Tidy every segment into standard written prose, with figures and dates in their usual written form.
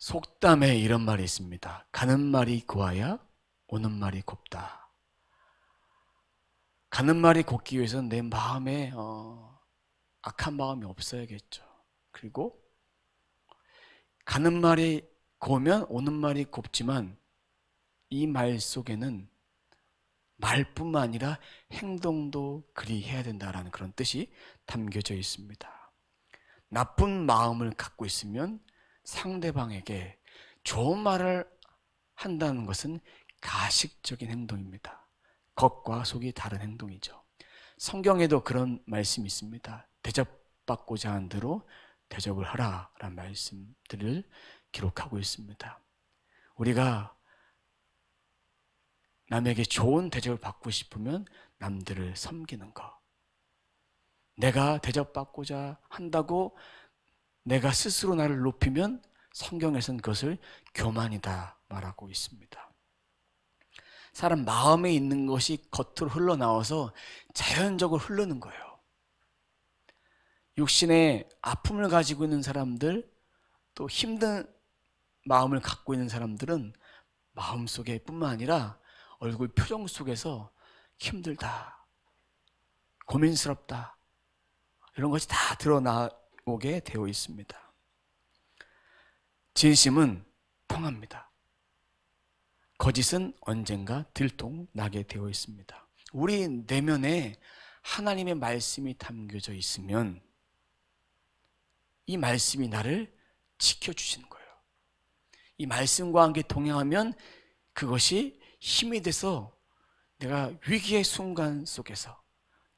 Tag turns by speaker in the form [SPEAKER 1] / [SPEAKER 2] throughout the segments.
[SPEAKER 1] 속담에 이런 말이 있습니다. 가는 말이 고와야 오는 말이 곱다. 가는 말이 곱기 위해서는 내 마음에 악한 마음이 없어야겠죠. 그리고 가는 말이 고우면 오는 말이 곱지만 이 말 속에는 말뿐만 아니라 행동도 그리 해야 된다라는 그런 뜻이 담겨져 있습니다. 나쁜 마음을 갖고 있으면 상대방에게 좋은 말을 한다는 것은 가식적인 행동입니다. 겉과 속이 다른 행동이죠. 성경에도 그런 말씀이 있습니다. 대접받고자 한 대로 대접을 하라 라는 말씀들을 기록하고 있습니다. 우리가 남에게 좋은 대접을 받고 싶으면 남들을 섬기는 것, 내가 대접받고자 한다고 내가 스스로 나를 높이면 성경에서는 그것을 교만이다 말하고 있습니다. 사람 마음에 있는 것이 겉으로 흘러나와서 자연적으로 흐르는 거예요. 육신의 아픔을 가지고 있는 사람들, 또 힘든 마음을 갖고 있는 사람들은 마음속에 뿐만 아니라 얼굴 표정 속에서 힘들다, 고민스럽다, 이런 것이 다 드러나오게 되어 있습니다. 진심은 통합니다. 거짓은 언젠가 들통나게 되어 있습니다. 우리 내면에 하나님의 말씀이 담겨져 있으면 이 말씀이 나를 지켜주시는 거예요. 이 말씀과 함께 동행하면 그것이 힘이 돼서 내가 위기의 순간 속에서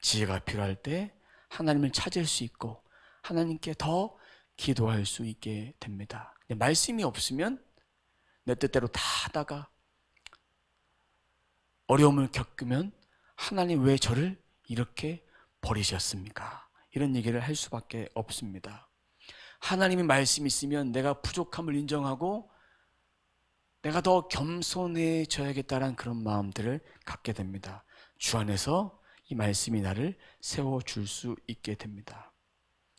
[SPEAKER 1] 지혜가 필요할 때 하나님을 찾을 수 있고 하나님께 더 기도할 수 있게 됩니다. 말씀이 없으면 내 뜻대로 다 하다가 어려움을 겪으면 하나님 왜 저를 이렇게 버리셨습니까? 이런 얘기를 할 수밖에 없습니다. 하나님의 말씀이 있으면 내가 부족함을 인정하고 내가 더 겸손해져야겠다는 그런 마음들을 갖게 됩니다. 주 안에서 이 말씀이 나를 세워줄 수 있게 됩니다.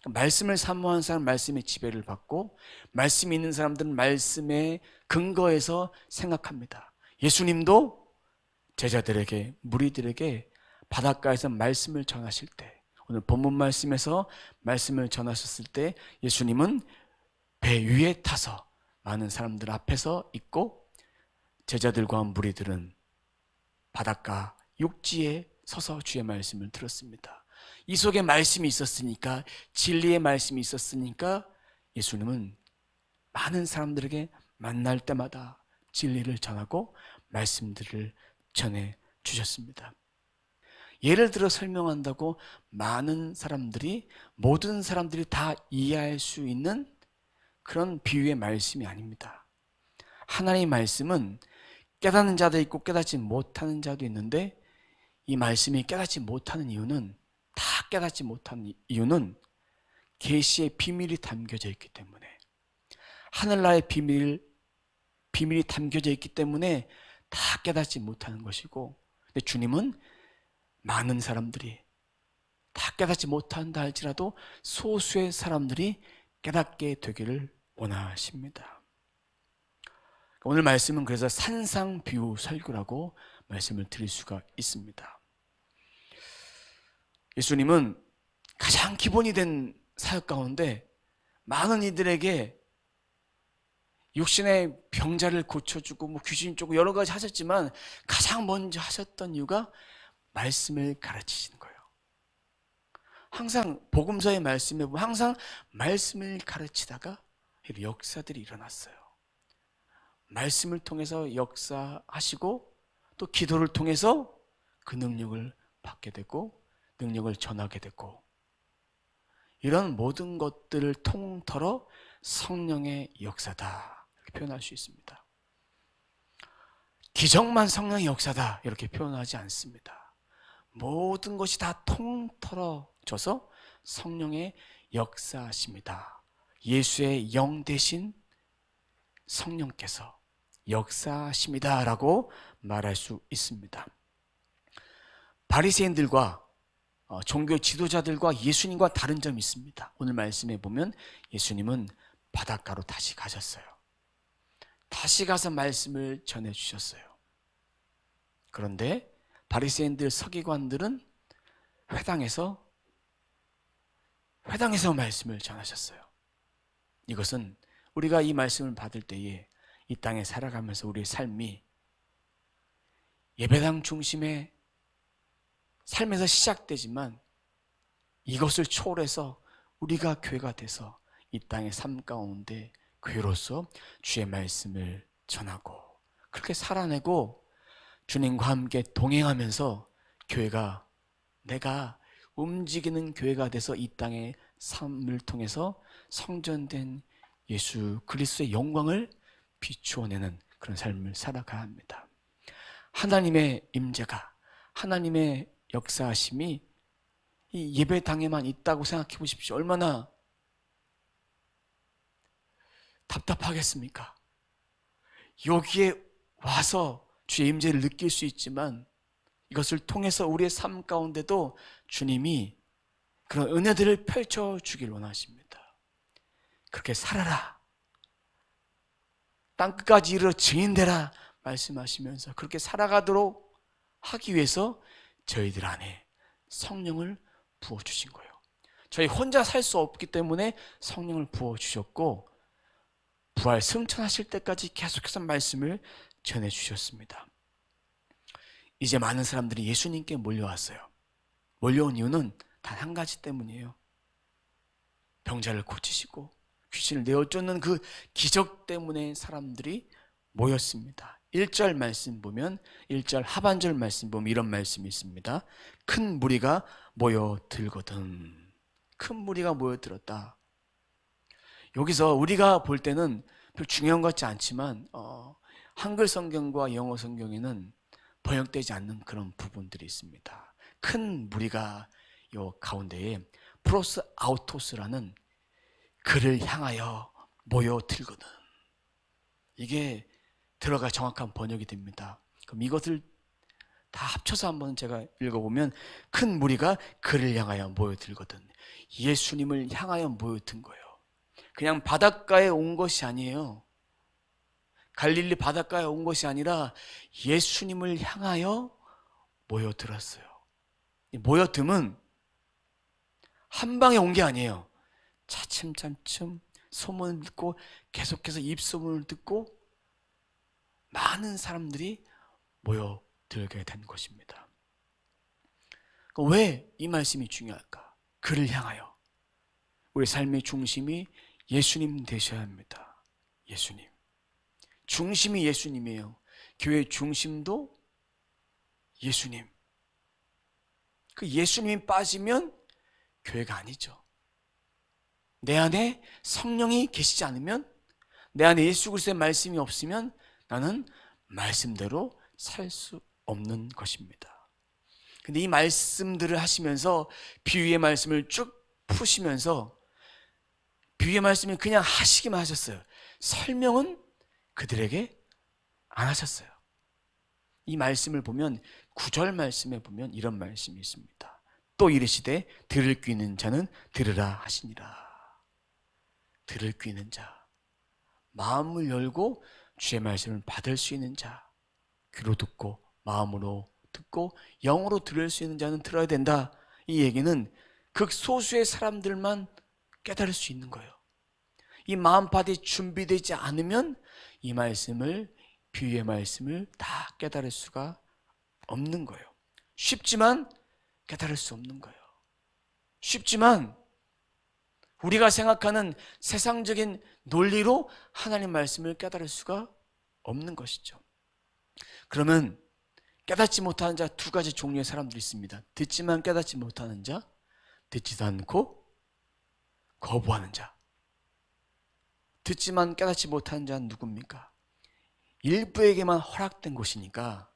[SPEAKER 1] 말씀을 사모하는 사람은 말씀의 지배를 받고 말씀이 있는 사람들은 말씀의 근거에서 생각합니다. 예수님도 제자들에게, 무리들에게 바닷가에서 말씀을 전하실 때, 오늘 본문 말씀에서 말씀을 전하셨을 때 예수님은 배 위에 타서 많은 사람들 앞에서 있고 제자들과 무리들은 바닷가 육지에 서서 주의 말씀을 들었습니다. 이 속에 말씀이 있었으니까, 진리의 말씀이 있었으니까 예수님은 많은 사람들에게 만날 때마다 진리를 전하고 말씀들을 전해 주셨습니다. 예를 들어 설명한다고 많은 사람들이, 모든 사람들이 다 이해할 수 있는 그런 비유의 말씀이 아닙니다. 하나님의 말씀은 깨닫는 자도 있고 깨닫지 못하는 자도 있는데, 이 말씀이 깨닫지 못하는 이유는, 다 깨닫지 못하는 이유는 계시의 비밀이 담겨져 있기 때문에, 하늘나라의 비밀이 담겨져 있기 때문에 다 깨닫지 못하는 것이고, 근데 주님은 많은 사람들이 다 깨닫지 못한다 할지라도 소수의 사람들이 깨닫게 되기를 원하십니다. 오늘 말씀은 그래서 산상비유 설교라고 말씀을 드릴 수가 있습니다. 예수님은 가장 기본이 된 사역 가운데 많은 이들에게 육신의 병자를 고쳐주고 귀신 쫓고 여러 가지 하셨지만 가장 먼저 하셨던 이유가 말씀을 가르치시는 거예요. 항상 복음서의 말씀에 보면 항상 말씀을 가르치다가 역사들이 일어났어요. 말씀을 통해서 역사하시고 또 기도를 통해서 그 능력을 받게 되고 능력을 전하게 되고, 이런 모든 것들을 통틀어 성령의 역사다 이렇게 표현할 수 있습니다. 기적만 성령의 역사다 이렇게 표현하지 않습니다. 모든 것이 다 통틀어져서 성령의 역사십니다. 예수의 영 대신 성령께서 역사십니다 라고 말할 수 있습니다. 바리새인들과 종교 지도자들과 예수님과 다른 점이 있습니다. 오늘 말씀에 보면 예수님은 바닷가로 다시 가셨어요. 다시 가서 말씀을 전해 주셨어요. 그런데 바리새인들, 서기관들은 회당에서 말씀을 전하셨어요. 이것은 우리가 이 말씀을 받을 때에 이 땅에 살아가면서 우리의 삶이 예배당 중심의 삶에서 시작되지만 이것을 초월해서 우리가 교회가 돼서 이 땅의 삶 가운데 교회로서 주의 말씀을 전하고 그렇게 살아내고 주님과 함께 동행하면서 교회가 내가 움직이는 교회가 돼서 이 땅의 삶을 통해서 성전된 예수 그리스도의 영광을 비추어내는 그런 삶을 살아가야 합니다. 하나님의 임재가, 하나님의 역사하심이 이 예배당에만 있다고 생각해 보십시오. 얼마나 답답하겠습니까? 여기에 와서 주의 임재를 느낄 수 있지만 이것을 통해서 우리의 삶 가운데도 주님이 그런 은혜들을 펼쳐주길 원하십니다. 그렇게 살아라, 땅끝까지 이르러 증인되라 말씀하시면서 그렇게 살아가도록 하기 위해서 저희들 안에 성령을 부어주신 거예요. 저희 혼자 살 수 없기 때문에 성령을 부어주셨고 부활 승천하실 때까지 계속해서 말씀을 전해주셨습니다. 이제 많은 사람들이 예수님께 몰려왔어요. 몰려온 이유는 단 한 가지 때문이에요. 병자를 고치시고 귀신을 내어쫓는 그 기적 때문에 사람들이 모였습니다. 1절 말씀 보면 1절 하반절 말씀 보면 이런 말씀이 있습니다. 큰 무리가 모여들거든. 큰 무리가 모여들었다. 여기서 우리가 볼 때는 별 중요한 것 같지 않지만 한글 성경과 영어 성경에는 번역되지 않는 그런 부분들이 있습니다. 큰 무리가 요 가운데에 프로스 아우토스라는 그를 향하여 모여들거든. 이게 들어가 정확한 번역이 됩니다. 그럼 이것을 다 합쳐서 한번 제가 읽어보면 큰 무리가 그를 향하여 모여들거든. 예수님을 향하여 모여든 거예요. 그냥 바닷가에 온 것이 아니에요. 갈릴리 바닷가에 온 것이 아니라 예수님을 향하여 모여들었어요. 모여듦은 한 방에 온 게 아니에요. 차츰차츰 소문을 듣고 계속해서 입소문을 듣고 많은 사람들이 모여들게 된 것입니다. 왜 이 말씀이 중요할까? 그를 향하여. 우리 삶의 중심이 예수님 되셔야 합니다. 예수님. 중심이 예수님이에요. 교회 중심도 예수님. 그 예수님이 빠지면 교회가 아니죠. 내 안에 성령이 계시지 않으면, 내 안에 예수 그리스도의 말씀이 없으면 나는 말씀대로 살 수 없는 것입니다. 근데 이 말씀들을 하시면서 비유의 말씀을 쭉 푸시면서 비유의 말씀을 그냥 하시기만 하셨어요. 설명은 그들에게 안 하셨어요. 이 말씀을 보면 9절 말씀에 보면 이런 말씀이 있습니다. 또 이르시되 들을 귀 있는 자는 들으라 하시니라. 들을 귀 있는 자, 마음을 열고 주의 말씀을 받을 수 있는 자, 귀로 듣고 마음으로 듣고 영으로 들을 수 있는 자는 들어야 된다. 이 얘기는 극소수의 사람들만 깨달을 수 있는 거예요. 이 마음밭이 준비되지 않으면 이 말씀을, 비유의 말씀을 다 깨달을 수가 없는 거예요. 쉽지만 깨달을 수 없는 거예요. 쉽지만 우리가 생각하는 세상적인 논리로 하나님 말씀을 깨달을 수가 없는 것이죠. 그러면 깨닫지 못하는 자 두 가지 종류의 사람들이 있습니다. 듣지만 깨닫지 못하는 자, 듣지도 않고 거부하는 자. 듣지만 깨닫지 못하는 자는 누굽니까? 일부에게만 허락된 것이니까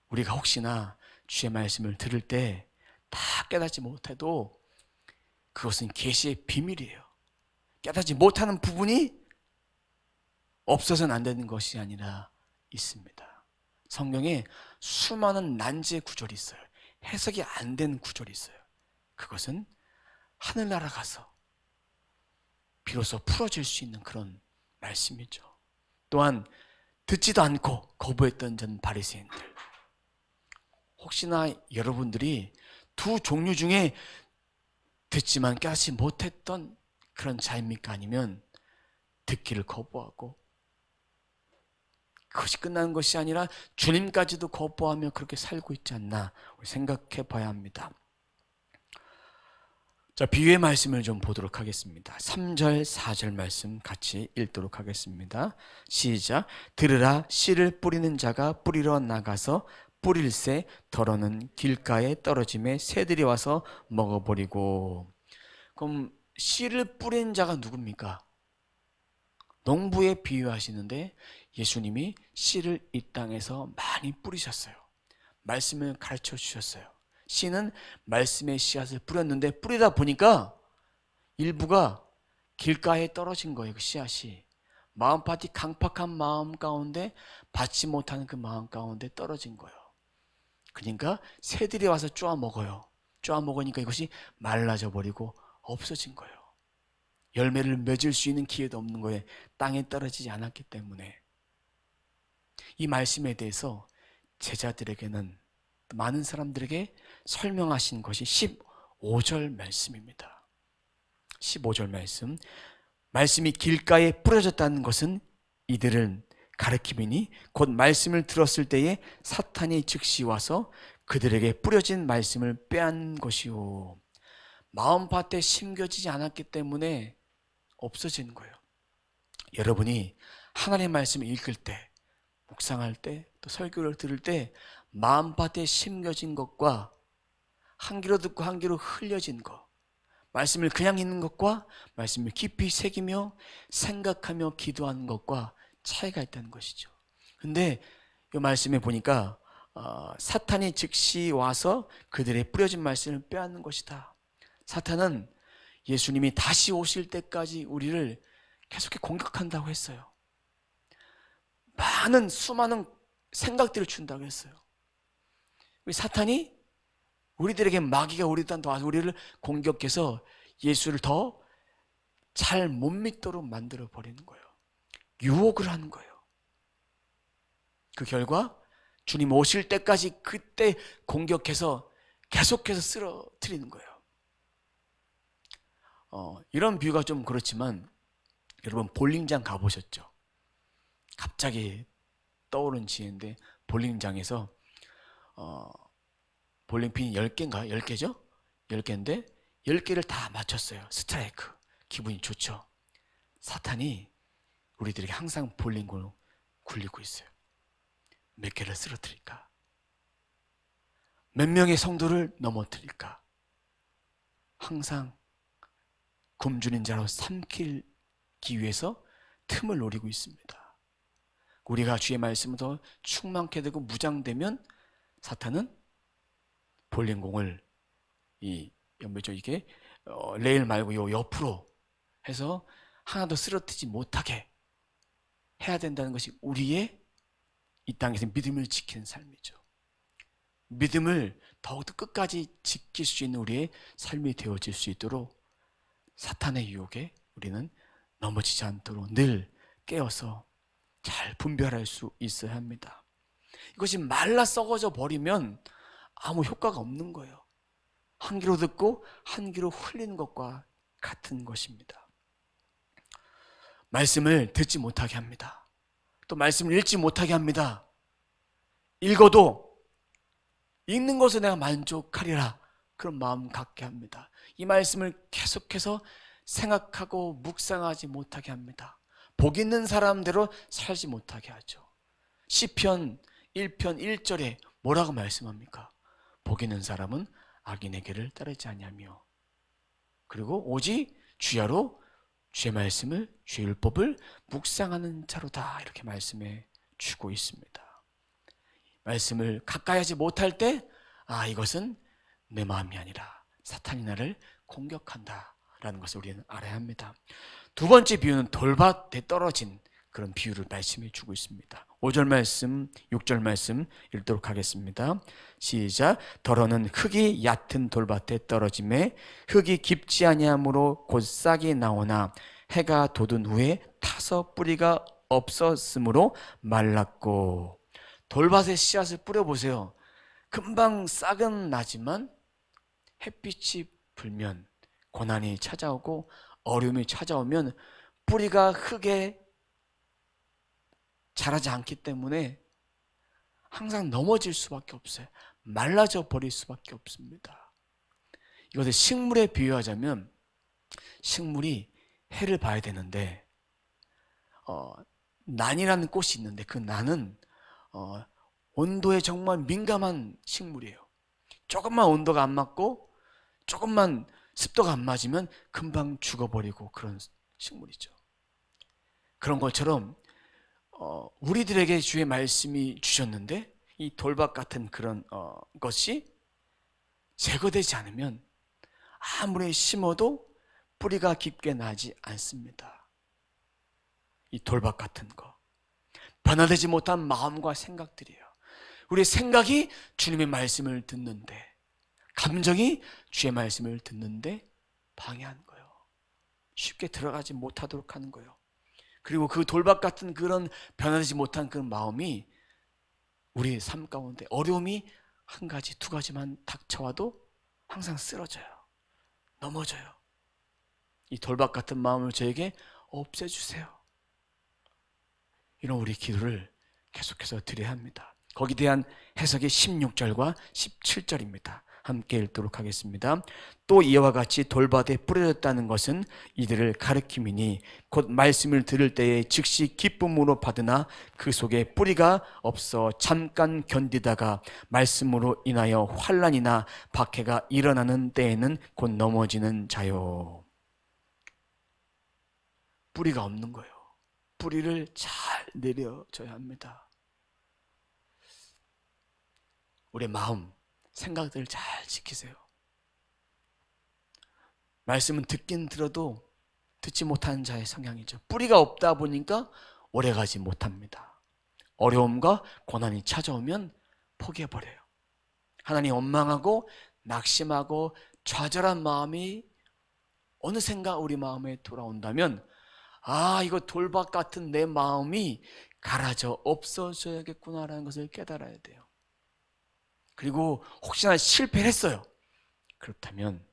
[SPEAKER 1] 우리가 혹시나 주의 말씀을 들을 때 다 깨닫지 못해도 그것은 계시의 비밀이에요. 깨닫지 못하는 부분이 없어서는 안 되는 것이 아니라 있습니다. 성경에 수많은 난제 구절이 있어요. 해석이 안 되는 구절이 있어요. 그것은 하늘나라 가서 비로소 풀어질 수 있는 그런 말씀이죠. 또한 듣지도 않고 거부했던 전 바리새인들. 혹시나 여러분들이 두 종류 중에 듣지만 깨닫지 못했던 그런 자입니까? 아니면 듣기를 거부하고 그것이 끝나는 것이 아니라 주님까지도 거부하며 그렇게 살고 있지 않나 생각해 봐야 합니다. 자, 비유의 말씀을 좀 보도록 하겠습니다. 3절, 4절 말씀 같이 읽도록 하겠습니다. 시작. 들으라. 씨를 뿌리는 자가 뿌리러 나가서 뿌릴새 더러는 길가에 떨어짐에 새들이 와서 먹어버리고. 그럼 씨를 뿌린 자가 누굽니까? 농부에 비유하시는데 예수님이 씨를 이 땅에서 많이 뿌리셨어요. 말씀을 가르쳐 주셨어요. 씨는 말씀의 씨앗을 뿌렸는데 뿌리다 보니까 일부가 길가에 떨어진 거예요. 그 씨앗이 마음밭이 강팍한 마음 가운데 받지 못하는 그 마음 가운데 떨어진 거예요. 그러니까 새들이 와서 쪼아 먹어요. 쪼아 먹으니까 이것이 말라져 버리고 없어진 거예요. 열매를 맺을 수 있는 기회도 없는 거예요. 땅에 떨어지지 않았기 때문에. 이 말씀에 대해서 제자들에게는, 많은 사람들에게 설명하신 것이 15절 말씀입니다. 15절 말씀. 말씀이 길가에 뿌려졌다는 것은 이들은 가르침이니 곧 말씀을 들었을 때에 사탄이 즉시 와서 그들에게 뿌려진 말씀을 빼앗는 것이요. 마음밭에 심겨지지 않았기 때문에 없어진 거예요. 여러분이 하나님의 말씀을 읽을 때, 묵상할 때, 또 설교를 들을 때 마음밭에 심겨진 것과 한 귀로 듣고 한 귀로 흘려진 것, 말씀을 그냥 읽는 것과 말씀을 깊이 새기며 생각하며 기도하는 것과 차이가 있다는 것이죠. 근데 이 말씀에 보니까 사탄이 즉시 와서 그들의 뿌려진 말씀을 빼앗는 것이다. 사탄은 예수님이 다시 오실 때까지 우리를 계속해 공격한다고 했어요. 수많은 생각들을 준다고 했어요. 사탄이 우리들에게, 마귀가 우리한테 와서 우리를 공격해서 예수를 더 잘 못 믿도록 만들어 버리는 거예요. 유혹을 하는 거예요. 그 결과 주님 오실 때까지 그때 공격해서 계속해서 쓰러뜨리는 거예요. 이런 비유가 좀 그렇지만 여러분 볼링장 가보셨죠? 갑자기 떠오른 지혜인데, 볼링장에서 볼링핀이 10개인가? 10개죠? 10개인데 10개를 다 맞췄어요. 스트라이크. 기분이 좋죠. 사탄이 우리들에게 항상 볼링공을 굴리고 있어요. 몇 개를 쓰러뜨릴까? 몇 명의 성도를 넘어뜨릴까? 항상 굶주린 자로 삼키기 위해서 틈을 노리고 있습니다. 우리가 주의 말씀을 더 충만케 되고 무장되면 사탄은 볼링공을 이게 레일 말고 요 옆으로 해서 하나도 쓰러뜨리지 못하게 해야 된다는 것이 우리의 이 땅에서 믿음을 지키는 삶이죠. 믿음을 더욱더 끝까지 지킬 수 있는 우리의 삶이 되어질 수 있도록 사탄의 유혹에 우리는 넘어지지 않도록 늘 깨어서 잘 분별할 수 있어야 합니다. 이것이 말라 썩어져 버리면 아무 효과가 없는 거예요. 한 귀로 듣고 한 귀로 흘리는 것과 같은 것입니다. 말씀을 듣지 못하게 합니다. 또 말씀을 읽지 못하게 합니다. 읽어도 읽는 것에 내가 만족하리라 그런 마음 갖게 합니다. 이 말씀을 계속해서 생각하고 묵상하지 못하게 합니다. 복 있는 사람대로 살지 못하게 하죠. 시편 1편 1절에 뭐라고 말씀합니까? 복 있는 사람은 악인의 길을 따르지 아니하며, 그리고 오직 주야로 주의 말씀을, 주의 율법을 묵상하는 자로다, 이렇게 말씀해 주고 있습니다. 말씀을 가까이 하지 못할 때 이것은 내 마음이 아니라 사탄이 나를 공격한다 라는 것을 우리는 알아야 합니다. 두 번째 비유는 돌밭에 떨어진 그런 비유를 말씀해 주고 있습니다. 5절 말씀, 6절 말씀 읽도록 하겠습니다. 시작. 더러는 흙이 얕은 돌밭에 떨어짐에 흙이 깊지 아니하므로 곧 싹이 나오나 해가 돋은 후에 타서 뿌리가 없었으므로 말랐고. 돌밭에 씨앗을 뿌려보세요. 금방 싹은 나지만 햇빛이 불면, 고난이 찾아오고 어려움이 찾아오면 뿌리가 흙에 자라지 않기 때문에 항상 넘어질 수밖에 없어요. 말라져 버릴 수밖에 없습니다. 이것을 식물에 비유하자면, 식물이 해를 봐야 되는데 난이라는 꽃이 있는데, 그 난은 온도에 정말 민감한 식물이에요. 조금만 온도가 안 맞고 조금만 습도가 안 맞으면 금방 죽어버리고 그런 식물이죠. 그런 것처럼 우리들에게 주의 말씀이 주셨는데, 이 돌밭 같은 그런 것이 제거되지 않으면 아무리 심어도 뿌리가 깊게 나지 않습니다. 이 돌밭 같은 거, 변화되지 못한 마음과 생각들이에요. 우리 생각이 주님의 말씀을 듣는데, 감정이 주의 말씀을 듣는데 방해하는 거예요. 쉽게 들어가지 못하도록 하는 거예요. 그리고 그 돌밭 같은 그런 변화되지 못한 그 마음이 우리 삶 가운데 어려움이 한 가지, 두 가지만 닥쳐와도 항상 쓰러져요. 넘어져요. 이 돌밭 같은 마음을 저에게 없애주세요. 이런 우리 기도를 계속해서 드려야 합니다. 거기에 대한 해석이 16절과 17절입니다. 함께 읽도록 하겠습니다. 또 이와 같이 돌밭에 뿌려졌다는 것은 이들을 가리킴이니 곧 말씀을 들을 때에 즉시 기쁨으로 받으나 그 속에 뿌리가 없어 잠깐 견디다가 말씀으로 인하여 환난이나 박해가 일어나는 때에는 곧 넘어지는 자요. 뿌리가 없는 거예요. 뿌리를 잘 내려줘야 합니다. 우리의 마음, 생각들을 잘 지키세요. 말씀은 듣긴 들어도 듣지 못하는 자의 성향이죠. 뿌리가 없다 보니까 오래가지 못합니다. 어려움과 고난이 찾아오면 포기해버려요. 하나님 원망하고 낙심하고 좌절한 마음이 어느샌가 우리 마음에 돌아온다면, 이거 돌밭 같은 내 마음이 갈아져 없어져야겠구나라는 것을 깨달아야 돼요. 그리고 혹시나 실패를 했어요. 그렇다면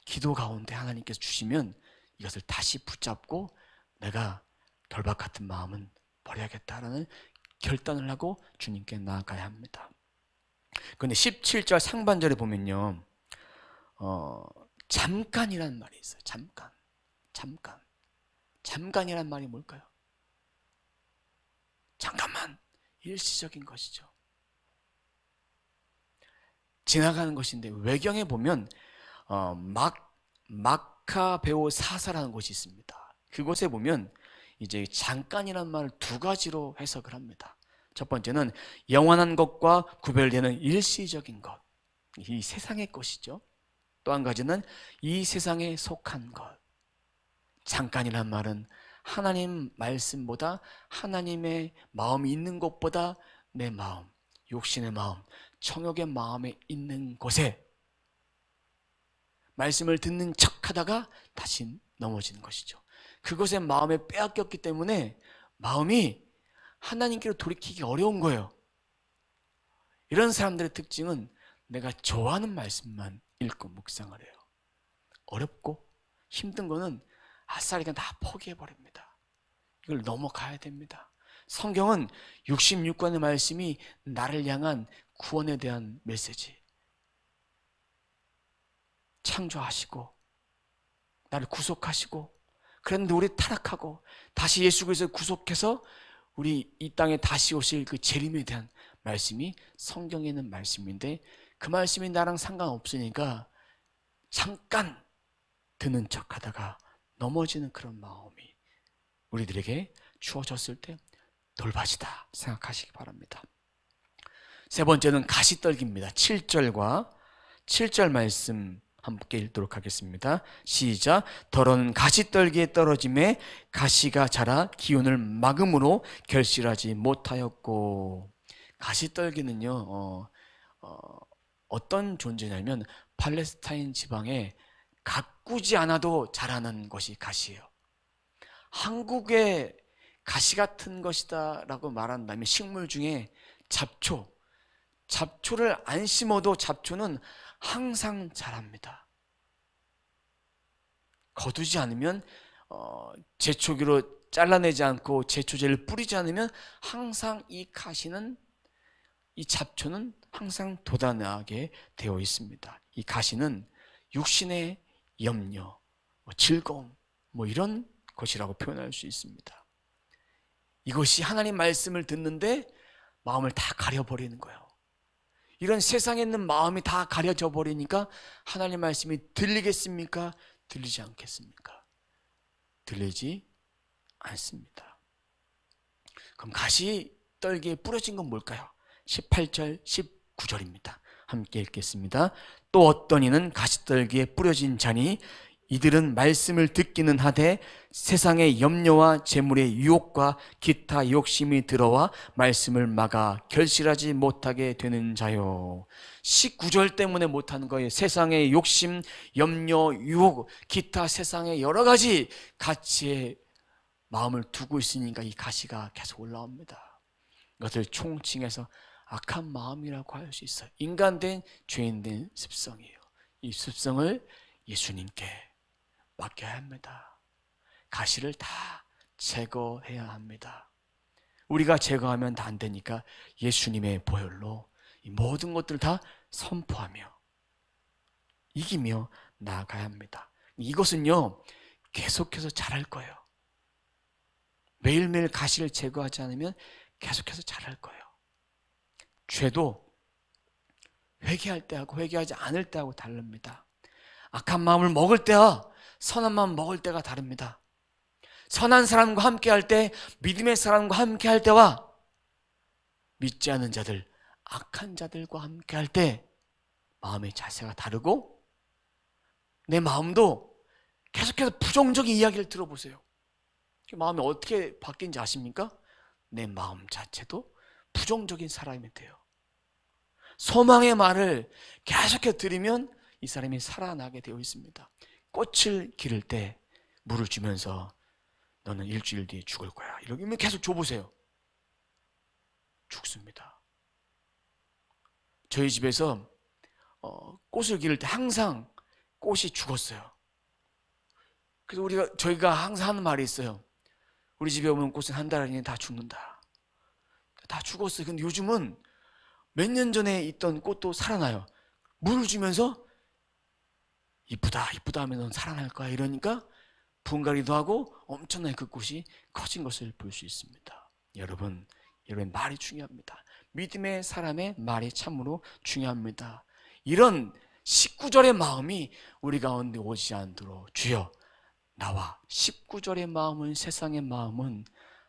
[SPEAKER 1] 기도 가운데 하나님께서 주시면 이것을 다시 붙잡고 내가 돌밭 같은 마음은 버려야겠다라는 결단을 하고 주님께 나아가야 합니다. 그런데 17절 상반절에 보면요, 잠깐이라는 말이 있어요. 잠깐이란 말이 뭘까요? 잠깐만, 일시적인 것이죠. 지나가는 것인데, 외경에 보면 마카베오 사사라는 곳이 있습니다. 그곳에 보면 이제 잠깐이란 말을 두 가지로 해석을 합니다. 첫 번째는 영원한 것과 구별되는 일시적인 것, 이 세상의 것이죠. 또 한 가지는 이 세상에 속한 것. 잠깐이란 말은 하나님 말씀보다, 하나님의 마음이 있는 곳보다 내 마음, 욕심의 마음, 청욕의 마음에 있는 곳에 말씀을 듣는 척하다가 다시 넘어지는 것이죠. 그것에 마음에 빼앗겼기 때문에 마음이 하나님께로 돌이키기 어려운 거예요. 이런 사람들의 특징은 내가 좋아하는 말씀만 읽고 묵상을 해요. 어렵고 힘든 거는 아싸리 그냥 다 포기해버립니다. 이걸 넘어가야 됩니다. 성경은 66권의 말씀이 나를 향한 구원에 대한 메시지, 창조하시고 나를 구속하시고, 그런데 우리 타락하고 다시 예수 그리스도를 구속해서 우리 이 땅에 다시 오실 그 재림에 대한 말씀이 성경에 있는 말씀인데, 그 말씀이 나랑 상관없으니까 잠깐 듣는 척하다가 넘어지는 그런 마음이 우리들에게 주어졌을 때 돌밭이다 생각하시기 바랍니다. 세 번째는 가시떨기입니다. 7절 말씀 함께 읽도록 하겠습니다. 시작. 더러는 가시떨기에 떨어짐에 가시가 자라 기운을 막음으로 결실하지 못하였고. 가시떨기는요, 어떤 존재냐면 팔레스타인 지방에 가꾸지 않아도 자라는 것이 가시예요. 한국에 가시 같은 것이다 라고 말한다면 식물 중에 잡초를 안 심어도 잡초는 항상 자랍니다. 거두지 않으면 제초기로 잘라내지 않고 제초제를 뿌리지 않으면 항상 이 잡초는 항상 돋아나게 되어 있습니다. 이 가시는 육신의 염려, 즐거움 이런 것이라고 표현할 수 있습니다. 이것이 하나님 말씀을 듣는데 마음을 다 가려버리는 거예요. 이런 세상에 있는 마음이 다 가려져 버리니까 하나님 말씀이 들리겠습니까? 들리지 않겠습니까? 들리지 않습니다. 그럼 가시 떨기에 뿌려진 건 뭘까요? 18절, 19절입니다. 함께 읽겠습니다. 또 어떤 이는 가시떨기에 뿌려진 자니 이들은 말씀을 듣기는 하되 세상의 염려와 재물의 유혹과 기타 욕심이 들어와 말씀을 막아 결실하지 못하게 되는 자요. 19절 때문에 못하는 거예요. 세상의 욕심, 염려, 유혹, 기타 세상의 여러 가지 가치에 마음을 두고 있으니까 이 가시가 계속 올라옵니다. 이것을 총칭해서 악한 마음이라고 할 수 있어요. 인간된 죄인된 습성이에요. 이 습성을 예수님께 맡겨야 합니다. 가시를 다 제거해야 합니다. 우리가 제거하면 다 안 되니까 예수님의 보혈로 이 모든 것들을 다 선포하며 이기며 나아가야 합니다. 이것은요 계속해서 자랄 거예요. 매일매일 가시를 제거하지 않으면 계속해서 자랄 거예요. 죄도 회개할 때하고 회개하지 않을 때하고 다릅니다. 악한 마음을 먹을 때와 선한 마음 먹을 때가 다릅니다. 선한 사람과 함께 할 때, 믿음의 사람과 함께 할 때와 믿지 않은 자들, 악한 자들과 함께 할 때 마음의 자세가 다르고 내 마음도 계속해서 부정적인 이야기를 들어보세요. 마음이 어떻게 바뀐지 아십니까? 내 마음 자체도 부정적인 사람이 돼요. 소망의 말을 계속해서 들으면 이 사람이 살아나게 되어 있습니다. 꽃을 기를 때 물을 주면서 너는 일주일 뒤에 죽을 거야 이러면 계속 줘보세요. 죽습니다. 저희 집에서 꽃을 기를 때 항상 꽃이 죽었어요. 그래서 저희가 항상 하는 말이 있어요. 우리 집에 오면 꽃은 한 달 안에 다 죽는다. 다 죽었어요. 근데 요즘은 몇 년 전에 있던 꽃도 살아나요. 물을 주면서 이쁘다 하면 살아날 거야 이러니까 분갈이도 하고 엄청나게 그 꽃이 커진 것을 볼 수 있습니다. 여러분의 말이 중요합니다. 믿음의 사람의 말이 참으로 중요합니다. 이런 19절의 마음이 우리 가운데 오지 않도록 주여 나와 19절의 마음은 세상의 마음은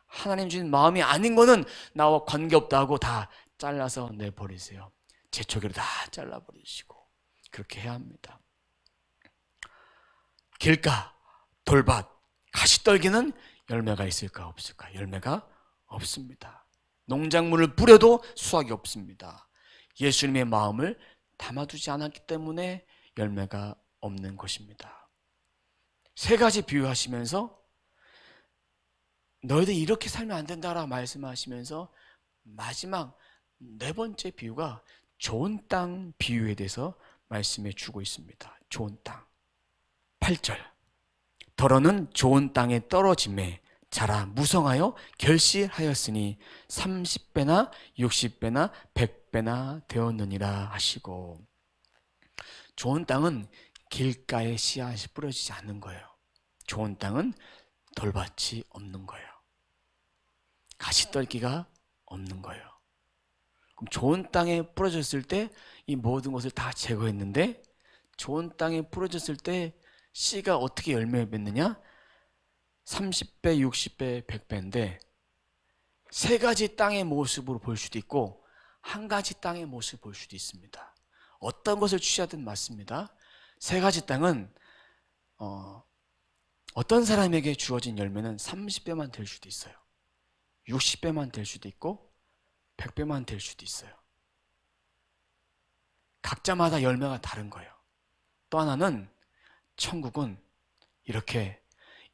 [SPEAKER 1] 하나님 주신 마음이 아닌 거는 나와 관계없다 하고 다 잘라서 내버리세요. 제초기로 다 잘라버리시고 그렇게 해야 합니다. 길가, 돌밭, 가시떨기는 열매가 있을까 없을까? 열매가 없습니다. 농작물을 뿌려도 수확이 없습니다. 예수님의 마음을 담아두지 않았기 때문에 열매가 없는 것입니다. 세 가지 비유하시면서 너희들 이렇게 살면 안 된다라고 말씀하시면서 마지막 네 번째 비유가 좋은 땅 비유에 대해서 말씀해 주고 있습니다. 좋은 땅. 8절 더러는 좋은 땅에 떨어짐에 자라 무성하여 결실하였으니 30배나 60배나 100배나 되었느니라 하시고, 좋은 땅은 길가에 씨앗이 뿌려지지 않는 거예요. 좋은 땅은 돌밭이 없는 거예요. 가시떨기가 없는 거예요. 그럼 좋은 땅에 뿌려졌을 때 이 모든 것을 다 제거했는데 좋은 땅에 뿌려졌을 때 씨가 어떻게 열매를 맺느냐? 30배, 60배, 100배인데 세 가지 땅의 모습으로 볼 수도 있고 한 가지 땅의 모습을 볼 수도 있습니다. 어떤 것을 취하든 맞습니다. 세 가지 땅은 어떤 사람에게 주어진 열매는 30배만 될 수도 있어요. 60배만 될 수도 있고 100배만 될 수도 있어요. 각자마다 열매가 다른 거예요. 또 하나는 천국은 이렇게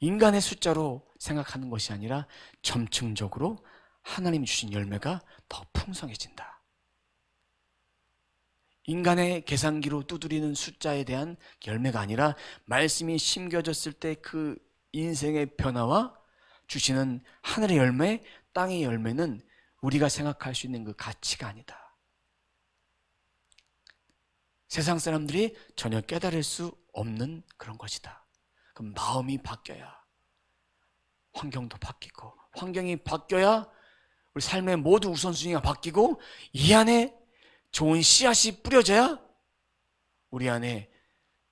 [SPEAKER 1] 인간의 숫자로 생각하는 것이 아니라 점층적으로 하나님이 주신 열매가 더 풍성해진다. 인간의 계산기로 두드리는 숫자에 대한 열매가 아니라 말씀이 심겨졌을 때 그 인생의 변화와 주시는 하늘의 열매, 땅의 열매는 우리가 생각할 수 있는 그 가치가 아니다. 세상 사람들이 전혀 깨달을 수 없는 그런 것이다. 그럼 마음이 바뀌어야 환경도 바뀌고, 환경이 바뀌어야 우리 삶의 모든 우선순위가 바뀌고, 이 안에 좋은 씨앗이 뿌려져야 우리 안에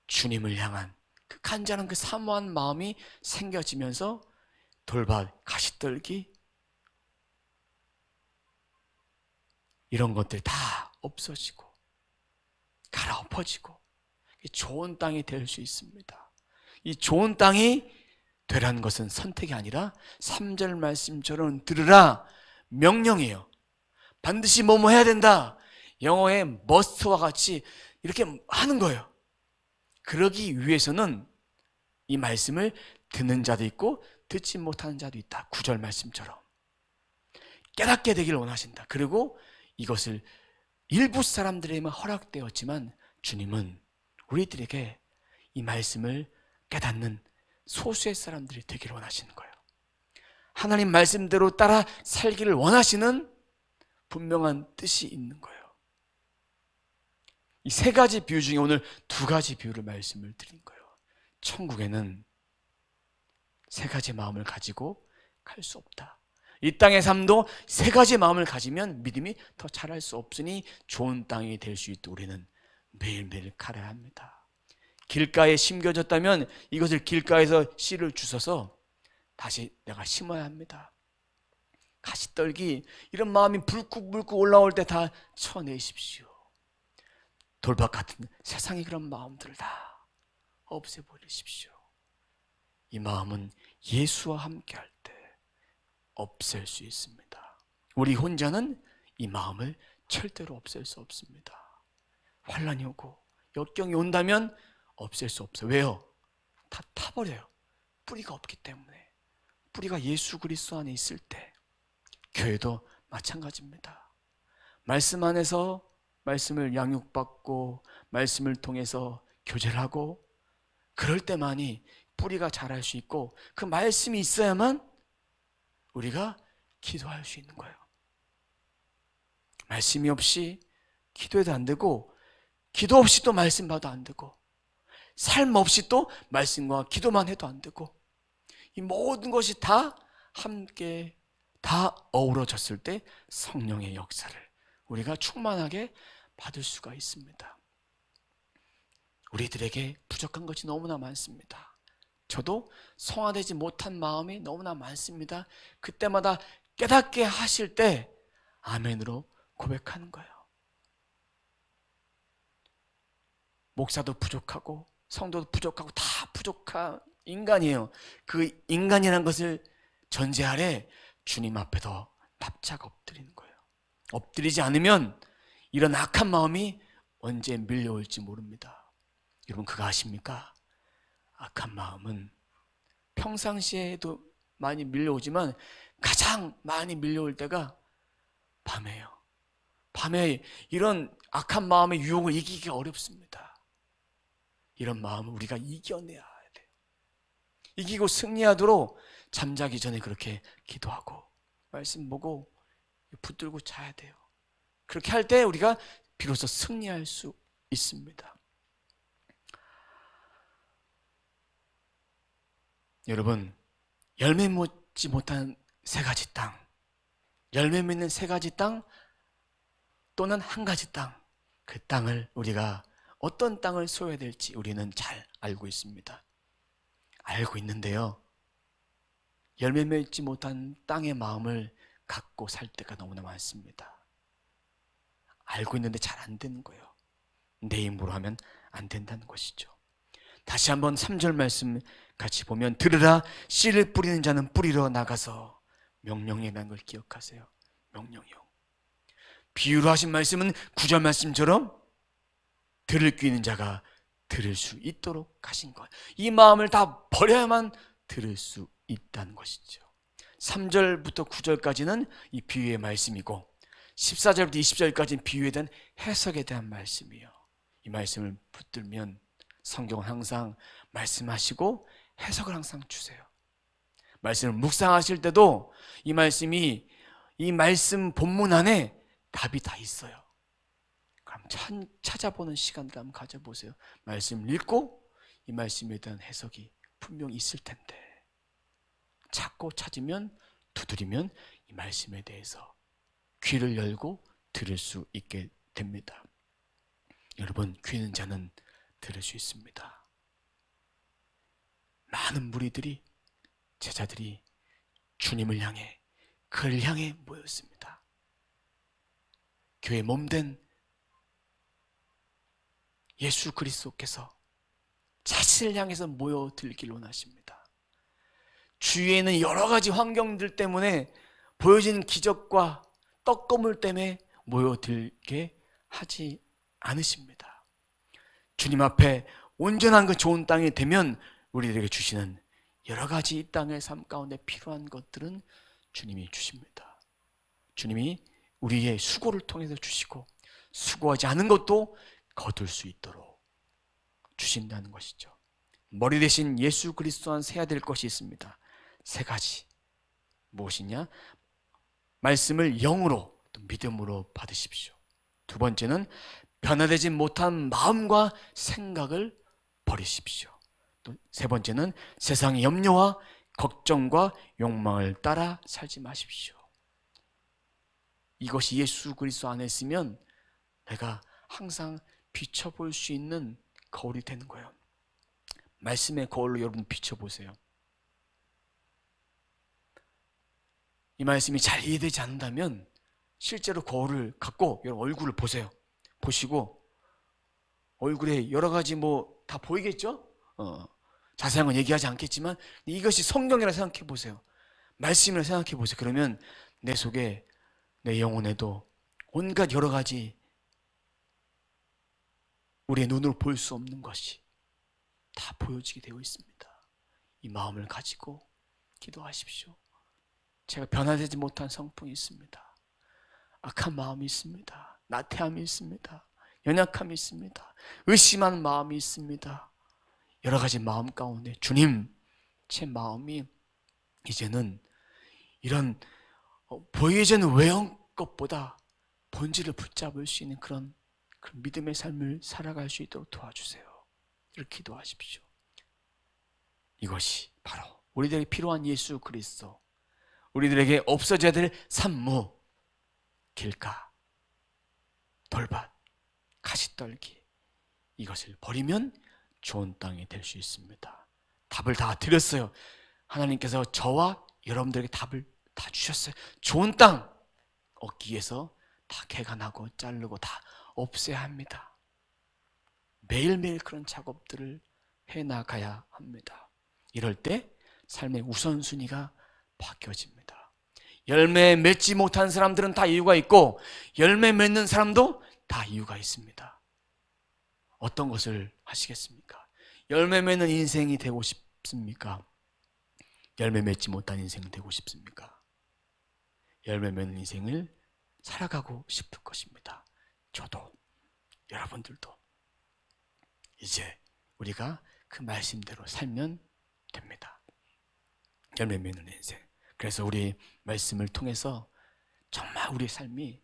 [SPEAKER 1] 주님을 향한 그 간절한 그 사모한 마음이 생겨지면서 돌밭, 가시떨기 이런 것들이 다 없어지고 갈아엎어지고 좋은 땅이 될 수 있습니다. 이 좋은 땅이 되라는 것은 선택이 아니라 3절 말씀처럼 들으라 명령이에요. 반드시 뭐뭐 해야 된다. 영어의 must와 같이 이렇게 하는 거예요. 그러기 위해서는 이 말씀을 듣는 자도 있고 듣지 못하는 자도 있다. 9절 말씀처럼 깨닫게 되기를 원하신다. 그리고 이것을 일부 사람들에게만 허락되었지만 주님은 우리들에게 이 말씀을 깨닫는 소수의 사람들이 되기를 원하시는 거예요. 하나님 말씀대로 따라 살기를 원하시는 분명한 뜻이 있는 거예요. 이 세 가지 비유 중에 오늘 두 가지 비유를 말씀을 드린 거예요. 천국에는 세 가지 마음을 가지고 갈 수 없다. 이 땅의 삶도 세 가지 마음을 가지면 믿음이 더 자랄 수 없으니 좋은 땅이 될 수 있도록 우리는 매일매일 갈아야 합니다. 길가에 심겨졌다면 이것을 길가에서 씨를 주워서 다시 내가 심어야 합니다. 가시떨기 이런 마음이 불쑥불쑥 올라올 때 다 쳐내십시오. 돌밭 같은 세상의 그런 마음들을 다 없애버리십시오. 이 마음은 예수와 함께 할 때 없앨 수 있습니다. 우리 혼자는 이 마음을 절대로 없앨 수 없습니다. 환난이 오고 역경이 온다면 없앨 수 없어요. 왜요? 다 타버려요. 뿌리가 없기 때문에. 뿌리가 예수 그리스도 안에 있을 때 교회도 마찬가지입니다. 말씀 안에서 말씀을 양육받고 말씀을 통해서 교제를 하고 그럴 때만이 뿌리가 자랄 수 있고 그 말씀이 있어야만 우리가 기도할 수 있는 거예요. 말씀이 없이 기도해도 안 되고 기도 없이 또 말씀 봐도 안 되고 삶 없이 또 말씀과 기도만 해도 안 되고 이 모든 것이 다 함께 다 어우러졌을 때 성령의 역사를 우리가 충만하게 받을 수가 있습니다. 우리들에게 부족한 것이 너무나 많습니다. 저도 성화되지 못한 마음이 너무나 많습니다. 그때마다 깨닫게 하실 때 아멘으로 고백하는 거예요. 목사도 부족하고 성도도 부족하고 다 부족한 인간이에요. 그 인간이라는 것을 전제하에 주님 앞에서 납작 엎드리는 거예요. 엎드리지 않으면 이런 악한 마음이 언제 밀려올지 모릅니다. 여러분 그거 아십니까? 악한 마음은 평상시에도 많이 밀려오지만 가장 많이 밀려올 때가 밤에요. 밤에 이런 악한 마음의 유혹을 이기기가 어렵습니다. 이런 마음을 우리가 이겨내야 돼요. 이기고 승리하도록 잠자기 전에 그렇게 기도하고 말씀 보고 붙들고 자야 돼요. 그렇게 할 때 우리가 비로소 승리할 수 있습니다. 여러분, 열매 맺지 못한 세 가지 땅, 열매 맺는 세 가지 땅 또는 한 가지 땅, 그 땅을 우리가 어떤 땅을 소유해야 될지 우리는 잘 알고 있습니다. 알고 있는데요, 열매 맺지 못한 땅의 마음을 갖고 살 때가 너무나 많습니다. 알고 있는데 잘 안 되는 거예요. 내 힘으로 하면 안 된다는 것이죠. 다시 한번 3절 말씀 같이 보면 들으라 씨를 뿌리는 자는 뿌리러 나가서 명령이라는 걸 기억하세요. 명령이요. 비유로 하신 말씀은 9절 말씀처럼 들을 귀 있는 자가 들을 수 있도록 하신 것. 이 마음을 다 버려야만 들을 수 있다는 것이죠. 3절부터 9절까지는 이 비유의 말씀이고 14절부터 20절까지는 비유에 대한 해석에 대한 말씀이에요. 이 말씀을 붙들면 성경은 항상 말씀하시고 해석을 항상 주세요. 말씀을 묵상하실 때도 이 말씀이 이 말씀 본문 안에 답이 다 있어요. 그럼 찾아보는 시간들 한번 가져보세요. 말씀을 읽고 이 말씀에 대한 해석이 분명히 있을 텐데 찾고 찾으면 두드리면 이 말씀에 대해서 귀를 열고 들을 수 있게 됩니다. 여러분, 귀 있는 자는 들을 수 있습니다. 많은 무리들이, 제자들이 주님을 향해, 그를 향해 모였습니다. 교회 몸된 예수 그리스도께서 자신을 향해서 모여들기를 원하십니다. 주위에 있는 여러 가지 환경들 때문에 보여지는 기적과 떡고물 때문에 모여들게 하지 않으십니다. 주님 앞에 온전한 그 좋은 땅이 되면 우리들에게 주시는 여러 가지 이 땅의 삶 가운데 필요한 것들은 주님이 주십니다. 주님이 우리의 수고를 통해서 주시고 수고하지 않은 것도 거둘 수 있도록 주신다는 것이죠. 머리 대신 예수 그리스도 안에 세야 될 것이 있습니다. 세 가지. 무엇이냐? 말씀을 영으로 또 믿음으로 받으십시오. 두 번째는 변화되지 못한 마음과 생각을 버리십시오. 또 세 번째는 세상의 염려와 걱정과 욕망을 따라 살지 마십시오. 이것이 예수 그리스도 안에 있으면 내가 항상 비춰볼 수 있는 거울이 되는 거예요. 말씀의 거울로 여러분 비춰보세요. 이 말씀이 잘 이해되지 않는다면 실제로 거울을 갖고 여러분 얼굴을 보세요. 보시고 얼굴에 여러 가지 다 보이겠죠? 자세한 건 얘기하지 않겠지만 이것이 성경이라 생각해 보세요. 말씀이라 생각해 보세요. 그러면 내 속에, 내 영혼에도 온갖 여러 가지 우리의 눈으로 볼 수 없는 것이 다 보여지게 되어 있습니다. 이 마음을 가지고 기도하십시오. 제가 변화되지 못한 성품이 있습니다. 악한 마음이 있습니다. 나태함이 있습니다. 연약함이 있습니다. 의심하는 마음이 있습니다. 여러 가지 마음 가운데 주님, 제 마음이 이제는 이런 보여지는 외형 것보다 본질을 붙잡을 수 있는 그런 믿음의 삶을 살아갈 수 있도록 도와주세요. 이렇게 기도하십시오. 이것이 바로 우리들에게 필요한 예수 그리스도, 우리들에게 없어져야 될 산무, 길가, 돌밭, 가시떨기, 이것을 버리면 좋은 땅이 될 수 있습니다. 답을 다 드렸어요. 하나님께서 저와 여러분들에게 답을 다 주셨어요. 좋은 땅 얻기 위해서 다 개간하고 자르고 다 없애야 합니다. 매일매일 그런 작업들을 해나가야 합니다. 이럴 때 삶의 우선순위가 바뀌어집니다. 열매 맺지 못한 사람들은 다 이유가 있고 열매 맺는 사람도 다 이유가 있습니다. 어떤 것을 하시겠습니까? 열매 맺는 인생이 되고 싶습니까? 열매 맺지 못한 인생이 되고 싶습니까? 열매 맺는 인생을 살아가고 싶을 것입니다. 저도, 여러분들도 이제 우리가 그 말씀대로 살면 됩니다. 열매 맺는 인생. 그래서 우리 말씀을 통해서 정말 우리의 삶이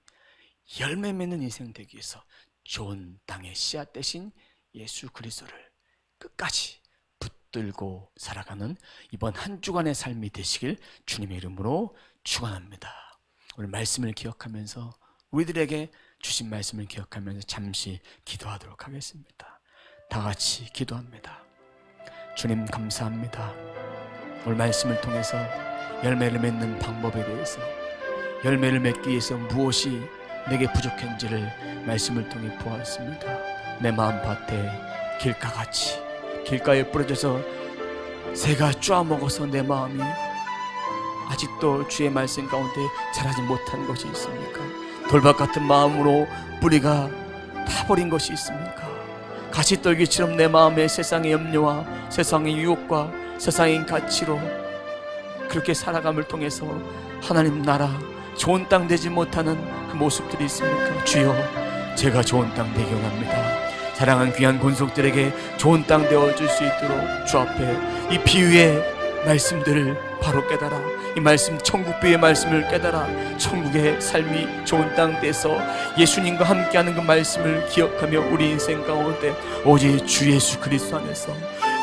[SPEAKER 1] 열매 맺는 인생 되기 위해서 좋은 땅의 씨앗 대신 예수 그리스도를 끝까지 붙들고 살아가는 이번 한 주간의 삶이 되시길 주님의 이름으로 축원합니다. 오늘 말씀을 기억하면서 우리들에게 주신 말씀을 기억하면서 잠시 기도하도록 하겠습니다. 다 같이 기도합니다. 주님 감사합니다. 오늘 말씀을 통해서 열매를 맺는 방법에 대해서, 열매를 맺기 위해서 무엇이 내게 부족한지를 말씀을 통해 보았습니다. 내 마음밭에 길가같이 길가에 뿌려져서 새가 쪼아먹어서 내 마음이 아직도 주의 말씀 가운데 자라지 못한 것이 있습니까? 돌밭 같은 마음으로 뿌리가 타버린 것이 있습니까? 가시떨기처럼 내 마음에 세상의 염려와 세상의 유혹과 세상의 가치로 그렇게 살아감을 통해서 하나님 나라 좋은 땅 되지 못하는 그 모습들이 있습니까? 주여, 제가 좋은 땅 되기 원합니다. 사랑하는 귀한 권속들에게 좋은 땅 되어줄 수 있도록 주 앞에 이 비유의 말씀들을 바로 깨달아, 이 말씀, 천국 비유의 말씀을 깨달아 천국의 삶이 좋은 땅 돼서 예수님과 함께하는 그 말씀을 기억하며 우리 인생 가운데 오직 주 예수 그리스도 안에서,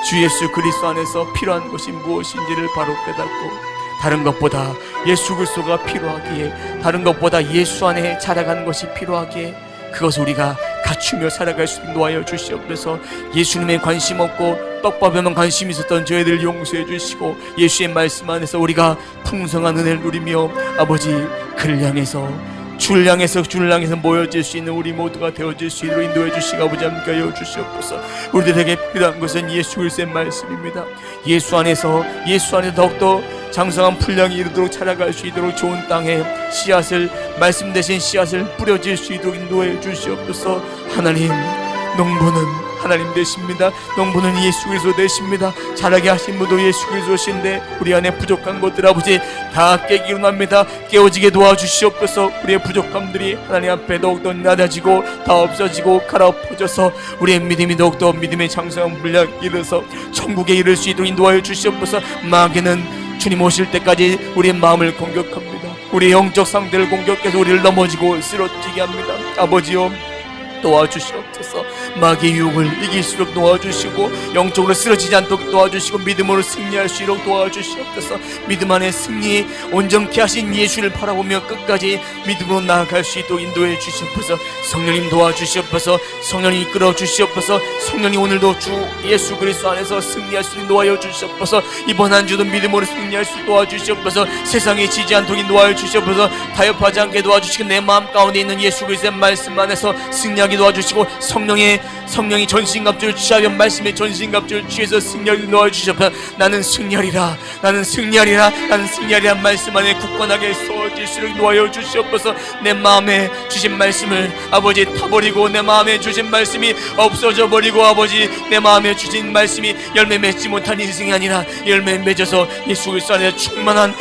[SPEAKER 1] 주 예수 그리스도 안에서 필요한 것이 무엇인지를 바로 깨닫고, 다른 것보다 예수 그리스도가 필요하기에, 다른 것보다 예수 안에 자라가는 것이 필요하기에 그것을 우리가 갖추며 살아갈 수 있는 노하여 주시옵소서. 예수님에 관심 없고 떡밥에만 관심 있었던 저희들 용서해 주시고, 예수의 말씀 안에서 우리가 풍성한 은혜를 누리며 아버지 그를 향해서, 주를 향해서 모여질 수 있는 우리 모두가 되어질 수 있도록 인도해 주시고 아버지 함께 하여 주시옵소서. 우리들에게 필요한 것은 예수 그리스도의 말씀입니다. 예수 안에서 더욱더 장성한 분량이 이르도록 자라갈 수 있도록 좋은 땅에 씨앗을, 말씀 대신 씨앗을 뿌려질 수 있도록 인도해 주시옵소서. 하나님, 농부는 하나님 되십니다. 농부는 예수 그리스도 되십니다. 자라게 하신 분도 예수 그리스도신데 우리 안에 부족한 것들 아버지 다 깨기 원합니다. 깨어지게 도와주시옵소서. 우리의 부족함들이 하나님 앞에 더욱더 낮아지고 다 없어지고 갈아엎어져서 우리의 믿음이 더욱더 믿음의 장성한 분량 이르러서 천국에 이를 수 있도록 인도하여 주시옵소서. 마귀는 주님 오실 때까지 우리의 마음을 공격합니다. 우리의 영적 상태를 공격해서 우리를 넘어지고 쓰러지게 합니다. 아버지여, 도와주시옵소서. 마귀의 유혹을 이길수록 도와주시고, 영적으로 쓰러지지 않도록 도와주시고, 믿음으로 승리할 수 있도록 도와주시옵소서. 믿음 안에 승리, 온전케 하신 예수를 바라보며 끝까지 믿음으로 나아갈 수 있도록 인도해 주시옵소서. 성령님 도와주시옵소서. 성령님 이끌어 주시옵소서. 성령님 오늘도 주 예수 그리스도 안에서 승리할 수 있도록 도와여 주시옵소서. 이번 한 주도 믿음으로 승리할 수 있도록 도와주시옵소서. 세상에 지지 않도록 도와여 주시옵소서. 타협하지 않게 도와주시고, 내 마음 가운데 있는 예수 그리스도의 말씀 안에서 승리하게 도와주시고, 성령이 전신갑주를 취하여 말씀의 전신갑주를 취해서 승리하게 도와주시옵소서. 나는 승리하리라, 나는 승리하리라, 나는 승리하리라 말씀 안에 굳건하게 서질수록 도와여 주시옵소서. 내 마음에 주신 말씀을 아버지 타버리고, 내 마음에 주신 말씀이 없어져 버리고, 아버지 내 마음에 주신 말씀이 열매 맺지 못한 인생이 아니라 열매 맺어서 예수 그리스도 안에 충만한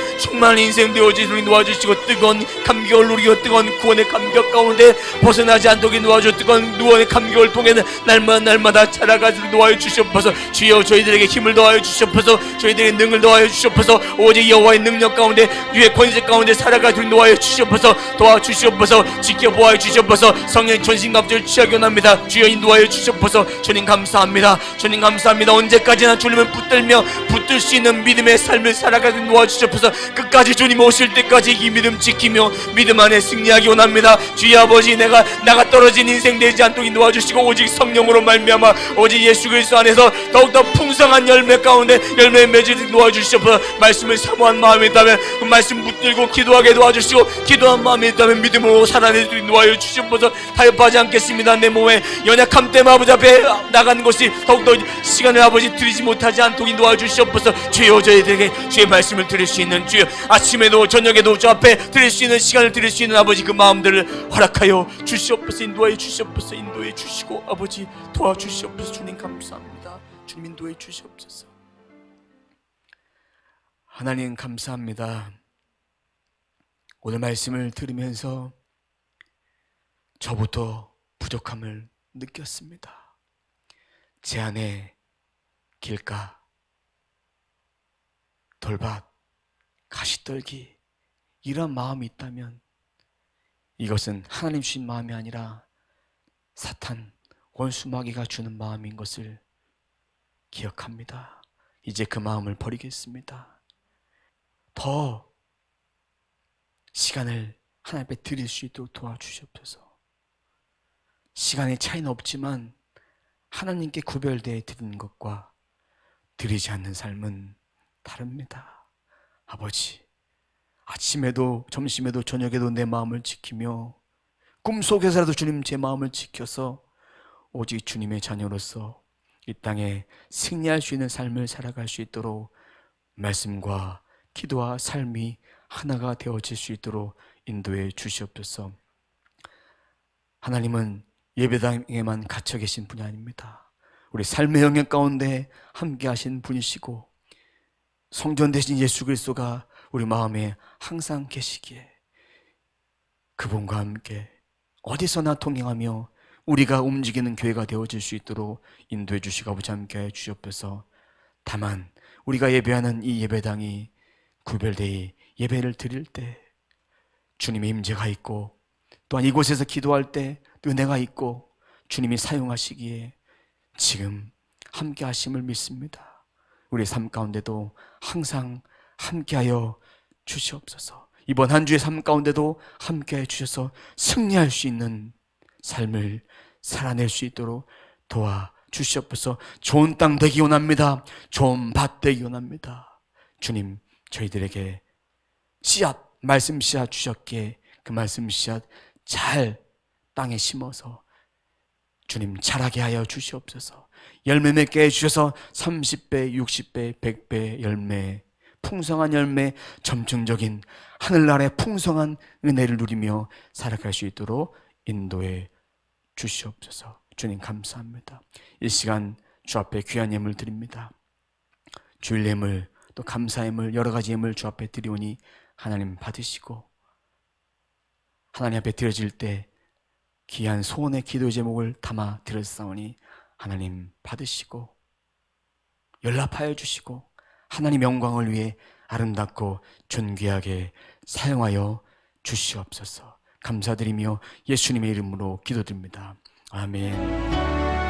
[SPEAKER 1] 인생 되어지도록 도와주시고, 뜨거운 감격을 누리고 뜨거운 구원의 감격 가운데 벗어나지 않도록 도와주, 뜨거운 구원의 감격을 통해 날마다 자라가도록 도와여 주시옵소서. 주여, 저희들에게 힘을 더하여 주시옵소서. 저희들에게 능을 더하여 주시옵소서. 오직 여호와의 능력 가운데, 주의 권세 가운데 살아가도록 도와여 주시옵소서. 도와주시옵소서. 지켜보아 주시옵소서. 성령 전신갑주를 취하기 원합니다. 주여, 인도하여 주시옵소서. 주님 감사합니다. 주님 감사합니다. 언제까지나 주님을 붙들 수 있는 믿음의 삶을 살아가도록 도와주시옵소서. 끝까지 주님 오실 때까지 이 믿음 지키며 믿음 안에 승리하기 원합니다. 주여 아버지, 나가 떨어진 인생 되지 않도록 도와주시고, 오직 성령으로 말미암아 오직 예수 그리스도 안에서 더욱더 풍성한 열매 가운데 열매 맺으도록 도와주시옵소서. 말씀을 사모한 마음이 있다면 그 말씀 붙들고 기도하게 도와주시고, 기도한 마음이 있다면 믿음으로 살아내도록 도와여 주시옵소서. 타협하지 않겠습니다. 내 몸에 연약함 때문에 아버지 앞에 나가는 것이 더욱더 시간을 아버지 들이지 못하지 않도록 도와주시옵소서. 주여, 저희들에게 주의 말씀을 들을 수 있는, 주여 아침에도 저녁에도 주 앞에 들을 수 있는 시간을 들을 수 있는 아버지 그 마음들을 허락하여 주시옵소서. 인도해 주시옵소서. 인도해 주시고 아버지 도와주시옵소서. 주님 감사합니다. 주님 인도해 주시옵소서. 하나님 감사합니다. 오늘 말씀을 들으면서 저부터 부족함을 느꼈습니다. 제 안에 길가, 돌밭, 가시떨기 이런 마음이 있다면 이것은 하나님 주신 마음이 아니라 사탄, 원수 마귀가 주는 마음인 것을 기억합니다. 이제 그 마음을 버리겠습니다. 더 시간을 하나님 앞에 드릴 수 있도록 도와주시옵소서. 시간의 차이는 없지만 하나님께 구별되어 드리는 것과 드리지 않는 삶은 다릅니다. 아버지, 아침에도 점심에도 저녁에도 내 마음을 지키며 꿈속에서라도 주님 제 마음을 지켜서 오직 주님의 자녀로서 이 땅에 승리할 수 있는 삶을 살아갈 수 있도록 말씀과 기도와 삶이 하나가 되어질 수 있도록 인도해 주시옵소서. 하나님은 예배당에만 갇혀 계신 분이 아닙니다. 우리 삶의 영역 가운데 함께 하신 분이시고 성전 대신 예수 그리스도가 우리 마음에 항상 계시기에 그분과 함께 어디서나 통행하며 우리가 움직이는 교회가 되어질 수 있도록 인도해 주시고 아버지 함께하여 주시옵소서. 다만 우리가 예배하는 이 예배당이 구별되이 예배를 드릴 때 주님의 임재가 있고, 또한 이곳에서 기도할 때 은혜가 있고 주님이 사용하시기에 지금 함께 하심을 믿습니다. 우리 삶 가운데도 항상 함께하여 주시옵소서. 이번 한 주의 삶 가운데도 함께해 주셔서 승리할 수 있는 삶을 살아낼 수 있도록 도와주시옵소서. 좋은 땅 되기 원합니다. 좋은 밭 되기 원합니다. 주님, 저희들에게 씨앗, 말씀 씨앗 주셨기에 그 말씀 씨앗 잘 땅에 심어서 주님 자라게 하여 주시옵소서. 열매 맺게 해주셔서 30배, 60배, 100배 열매, 풍성한 열매, 점층적인 하늘나라의 풍성한 은혜를 누리며 살아갈 수 있도록 인도해 주시옵소서. 주님 감사합니다. 이 시간 주 앞에 귀한 예물 드립니다. 주일 예물, 또 감사 예물, 여러 가지 예물 주 앞에 드리오니 하나님 받으시고, 하나님 앞에 드려질 때 귀한 소원의 기도 제목을 담아 드렸사오니 하나님 받으시고 연락하여 주시고 하나님 영광을 위해 아름답고 존귀하게 사용하여 주시옵소서. 감사드리며 예수님의 이름으로 기도드립니다. 아멘.